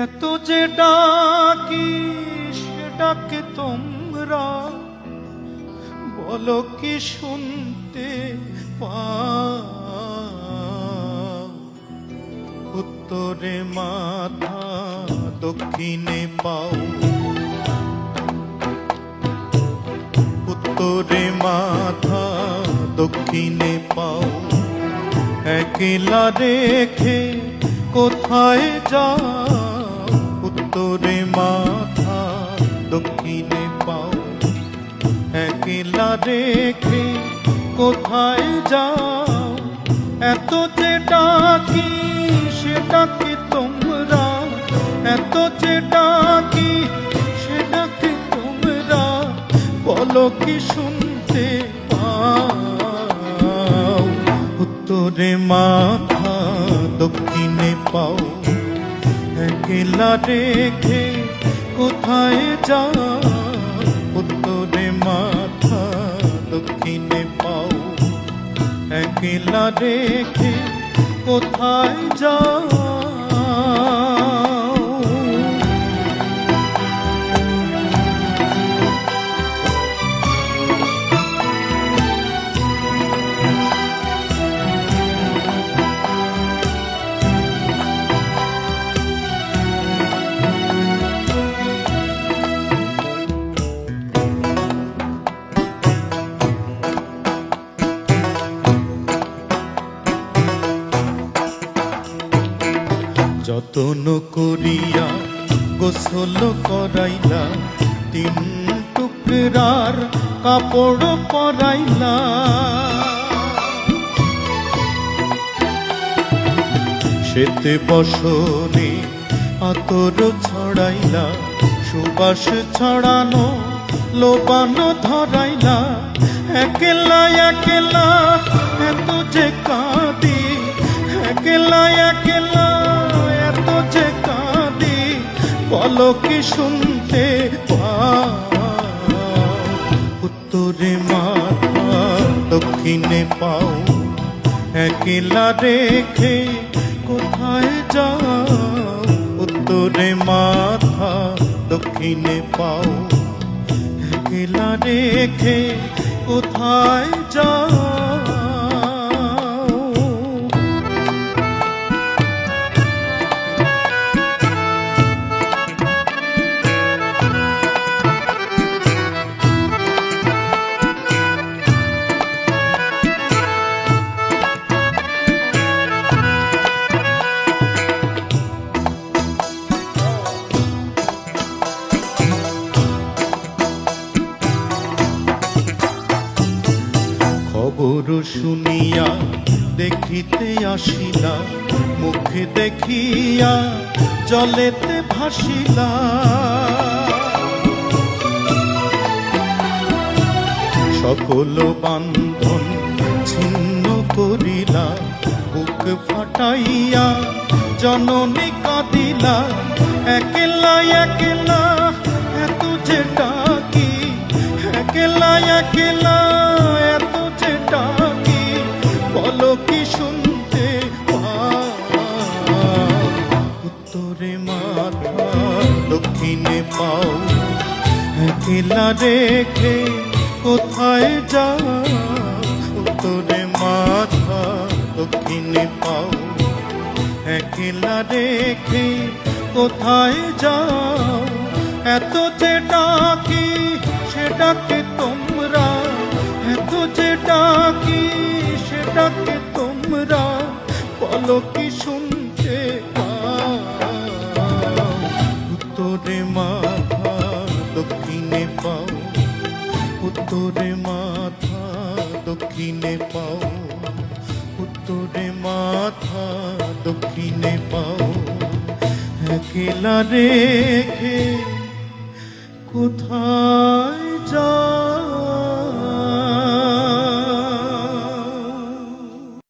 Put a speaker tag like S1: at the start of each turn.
S1: এত যে ডাকি সে ডাকে তোমরা বলো কি শুনতে পাও? উত্তরে মাথা দক্ষিণে পাও, উত্তরে মাথা দক্ষিণে পাও। একলা রেখে কোথায় যাও? উত্তরে মাথা দক্ষিণে পাও। একলা রেখে কোথায় যাও? এত যে ডাকি সে ডাকে তোমরা, এত যে ডাকি সে ডাকে তোমরা বলো কি শুনতে পাও? উত্তরে মাথা দক্ষিণে পাও। একলা রেখে কোথায় যাও? উত্তরে মাথা দক্ষিণে পাও। একলা রেখে কোথায় যাও? যতন করিয়া গোসল করাইলা, 3 টুকরার কাপড় পরাইলা। সেতে বসনে আতর ছড়াইলা, সুবাস ছড়ানো লোবানো ধরাইলা। একলা একলা এত যে কাঁদি, একলা একলা এত যে কাঁদি বলো কি শুনতে পাও? উত্তরে মাথা দক্ষিণে পাও। একলা রেখে কোথায় যাও? উত্তরে মাথা দক্ষিণে পাও। একলা রেখে কোথায় যাও? খবর শুনিয়া দেখিতে আসিলা, মুখে দেখিয়া জলেতে ভাসিলা। সকল বান্ধন ছিন্ন করিলা, বুক ফাটাইয়া জননী কাঁদিলা। একলা একলা এত যে ডাকি, একলা একলা এত যে ডাকি বলো কি শুনতে পাও? উত্তরে মাথা দক্ষিণে পাও। একলা রেখে কোথায় যাও? উত্তরে মাথা দক্ষিণে পাও। একলা রেখে কোথায় যাও? এত যে ডাকি সে ডাকে তোমরা, এত যে ডাকি সে ডাকে তোমরা বলো কি শুনতে পাও? উত্তরে মাথা দক্ষিণে পাও। উত্তরে মাথা দক্ষিণে পাও। উত্তরে মাথা দক্ষিণে পাও। একলা রেখে কোথায় যাও?